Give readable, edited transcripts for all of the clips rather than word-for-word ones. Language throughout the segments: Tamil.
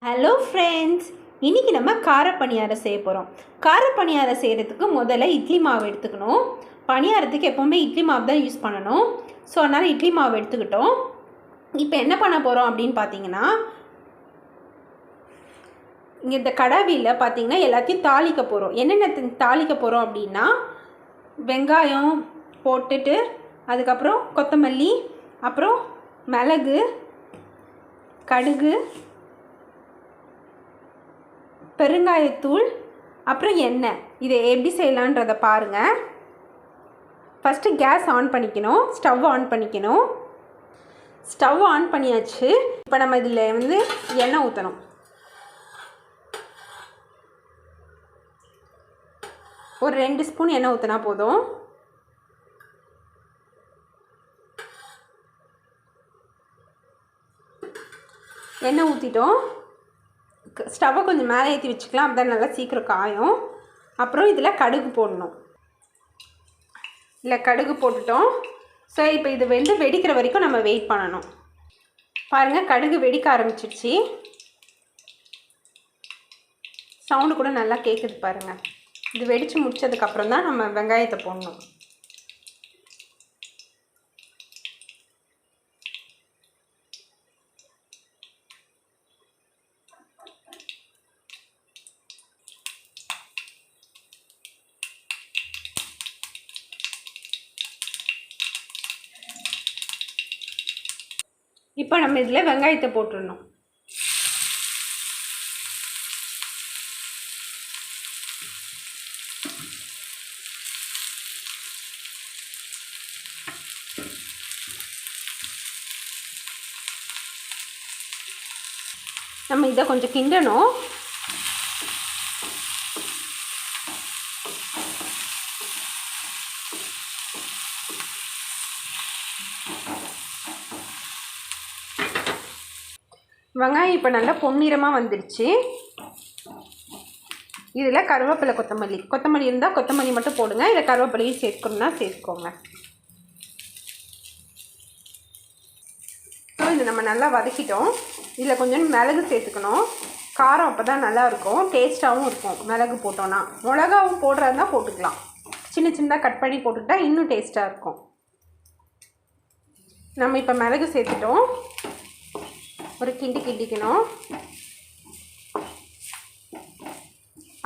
ஹலோ ஃப்ரெண்ட்ஸ், இன்றைக்கி நம்ம கார பணியாரம் செய்ய போகிறோம். கார பணியாரம் செய்கிறதுக்கு முதல்ல இட்லி மாவு எடுத்துக்கணும். பணியாரத்துக்கு எப்போவுமே இட்லி மாவு தான் யூஸ் பண்ணணும். ஸோ அதனால் இட்லி மாவு எடுத்துக்கிட்டோம். இப்போ என்ன பண்ண போகிறோம் அப்படின்னு பார்த்தீங்கன்னா, இங்கே இந்த கடாவியில் பார்த்தீங்கன்னா எல்லாத்தையும் தாளிக்க போகிறோம். என்னென்ன தாளிக்க போகிறோம் அப்படின்னா, வெங்காயம் போட்டுட்டு அதுக்கப்புறம் கொத்தமல்லி, அப்புறம் மிளகு, கடுகு, பெருங்காயத்தூள், அப்புறம் எண்ணெய். இதை எப்படி செய்யலான்றதை பாருங்கள். ஃபஸ்ட்டு கேஸ் ஆன் பண்ணிக்கணும், ஸ்டவ் ஆன் பண்ணிக்கணும். ஸ்டவ் ஆன் பண்ணியாச்சு. இப்போ நம்ம இதில் எண்ணெய் ஊற்றணும். ஒரு 2 ஸ்பூன் எண்ணெய் ஊற்றினா போதும். எண்ணெய் ஊற்றிட்டோம். ஸ்டவ்வை கொஞ்சம் மேலே ஏற்றி வச்சுக்கலாம், அப்போ தான் நல்லா சீக்கிரம் காயும். அப்புறம் இதில் கடுகு போடணும். இல்லை, கடுகு போட்டுட்டோம். ஸோ இப்போ இது வெடிக்கிற வரைக்கும் நம்ம வெயிட் பண்ணணும். பாருங்கள், கடுகு வெடிக்க ஆரம்பிச்சிடுச்சு. சவுண்டு கூட நல்லா கேட்குது பாருங்கள். இது வெடித்து முடித்ததுக்கப்புறம் தான் நம்ம வெங்காயத்தை போடணும். இப்போ நம்ம இதில் வெங்காயத்தை போட்டுடணும். நம்ம இதை கொஞ்சம் கிண்டணும். வெங்காயம் இப்போ நல்லா பொன்னிறமாக வந்துடுச்சு. இதில் கருவேப்பிலை, கொத்தமல்லி இருந்தால் கொத்தமல்லி மட்டும் போடுங்க. இதில் கருவேப்பிலையும் சேர்க்கணுன்னா சேர்த்துக்கோங்க. ஸோ இது நம்ம நல்லா வதக்கிட்டோம். இதில் கொஞ்சம் மிளகு சேர்த்துக்கணும். காரம் அப்போ தான் நல்லாயிருக்கும், டேஸ்ட்டாகவும் இருக்கும். மிளகு போட்டோன்னா, மிளகாவும் போடுறதா போட்டுக்கலாம். சின்ன சின்னதாக கட் பண்ணி போட்டுக்கிட்டா இன்னும் டேஸ்ட்டாக இருக்கும். நம்ம இப்போ மிளகு சேர்த்துட்டோம். ஒரு கிண்டிக்கணும்.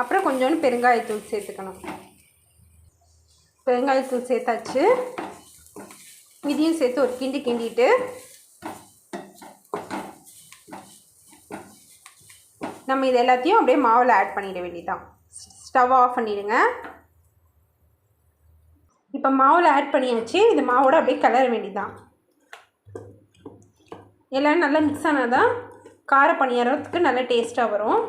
அப்புறம் கொஞ்சோண்டு பெருங்காயத்தூள் சேர்த்துக்கணும். பெருங்காயத்தூள் சேர்த்தாச்சு. இதையும் சேர்த்து ஒரு கிண்டிட்டு நம்ம இது எல்லாத்தையும் அப்படியே மாவில் ஆட் பண்ணிட வேண்டியதான். ஸ்டவ் ஆஃப் பண்ணிடுங்க. இப்போ மாவில் ஆட் பண்ணியாச்சு. இது மாவோட அப்படியே கிளற வேண்டியதான். எல்லாம் நல்லா மிக்ஸ் ஆனால் தான் கார பணியாரத்துக்கு நல்ல டேஸ்ட்டாக வரும்.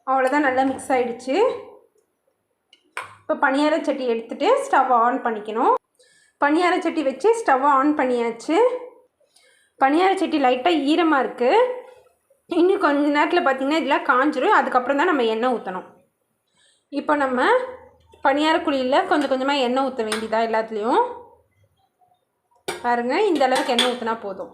அவ்வளோதான், நல்லா மிக்ஸ் ஆகிடுச்சு. இப்போ பணியார சட்டி எடுத்துகிட்டு ஸ்டவ் ஆன் பண்ணிக்கணும். பணியார சட்டி வச்சு ஸ்டவ் ஆன் பண்ணியாச்சு. பணியார சட்டி லைட்டாக ஈரமாக இருக்குது. இன்னும் கொஞ்ச நேரத்தில் பார்த்திங்கன்னா இதெல்லாம் காஞ்சிரும். அதுக்கப்புறம் தான் நம்ம எண்ணெய் ஊற்றணும். இப்போ நம்ம பணியார குழியில் கொஞ்சம் கொஞ்சமாக எண்ணெய் ஊற்ற வேண்டியதா எல்லாத்துலேயும். பாருங்கள், இந்த அளவுக்கு எண்ணெய் ஊற்றினா போதும்.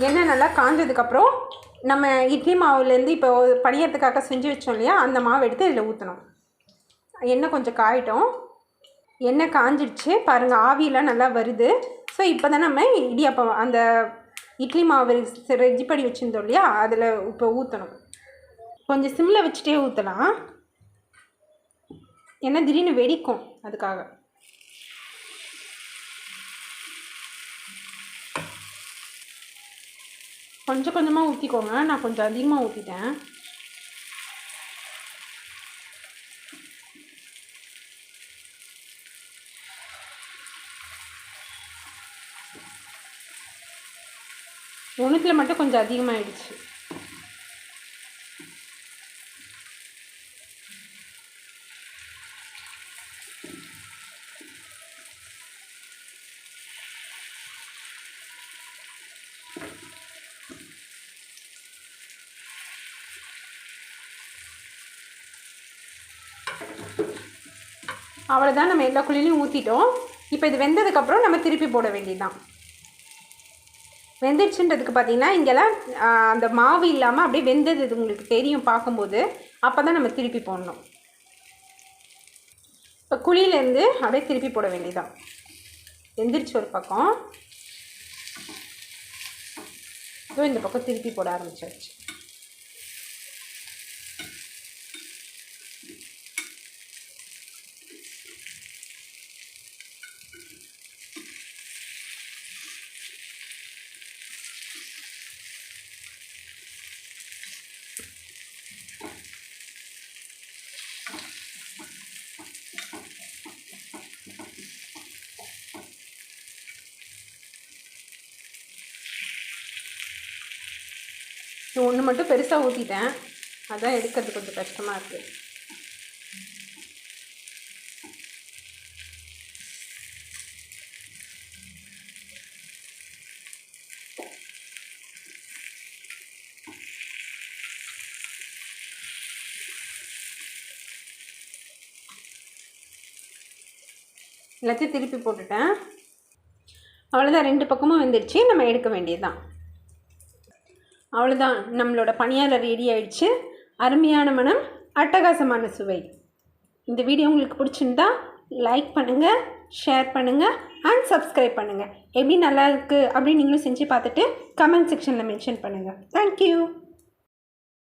எண்ணெய் நல்லா காஞ்சதுக்கப்புறம் நம்ம இட்லி மாவுலேருந்து இப்போ பணியாரத்துக்காக செஞ்சு வச்சோம் இல்லையா, அந்த மாவு எடுத்து இதில் ஊற்றணும். எண்ணெய் கொஞ்சம் காயிட்டோம். எண்ணெய் காஞ்சிடுச்சு பாருங்கள், ஆவியெலாம் நல்லா வருது. ஸோ இப்போ தான் நம்ம இடியாப்பம் அந்த இட்லி மாவு ரெடி பண்ணி வச்சுருந்தோம் இல்லையா, அதில் இப்போ ஊற்றணும். கொஞ்சம் சிம்மில் வச்சுட்டே ஊற்றலாம், ஏன்னா திடீர்னு வெடிக்கும், அதுக்காக. கொஞ்சம் கொஞ்சமாக ஊற்றிக்கோங்க. நான் கொஞ்சம் அதிகமாக ஊற்றிட்டேன். ஒன்றுத்தில் மட்டும் கொஞ்சம் அதிகமாகிடுச்சு. அவ்வளோதான், நம்ம எல்லா குழிலையும் ஊற்றிட்டோம். இப்போ இது வெந்ததுக்கப்புறம் நம்ம திருப்பி போட வேண்டியதுதான். வெந்துடுச்சுன்றதுக்கு பார்த்தீங்கன்னா இங்கெல்லாம் அந்த மாவு இல்லாமல் அப்படியே வெந்தது இது உங்களுக்கு தெரியும் பார்க்கும்போது. அப்போ தான் நம்ம திருப்பி போடணும். இப்போ குழியிலேருந்து அப்படியே திருப்பி போட வேண்டியதுதான். வெந்துடுச்சு ஒரு பக்கம், இந்த பக்கம் திருப்பி போட ஆரம்பிச்சாச்சு. ஒன்று மட்டும் பெருசாக ஊற்றிட்டேன், அதான் எடுக்கிறது கொஞ்சம் கஷ்டமாக இருக்குது. எல்லாத்தையும் திருப்பி போட்டுட்டேன். அவ்வளோதான், 2 பக்கமும் வெந்துடுச்சு. நம்ம எடுக்க வேண்டியதுதான். அவ்வளோதான், நம்மளோட பணியாரம் ரெடி ஆயிடுச்சு. அருமையான மனம், அட்டகாசமான சுவை. இந்த வீடியோ உங்களுக்கு பிடிச்சிருந்தா லைக் பண்ணுங்கள், ஷேர் பண்ணுங்கள் அண்ட் சப்ஸ்கிரைப் பண்ணுங்கள். எப்படி நல்லா இருக்குது அப்படின்னு நீங்களும் செஞ்சு பார்த்துட்டு கமெண்ட் செக்ஷனில் மென்ஷன் பண்ணுங்கள். தேங்க்யூ.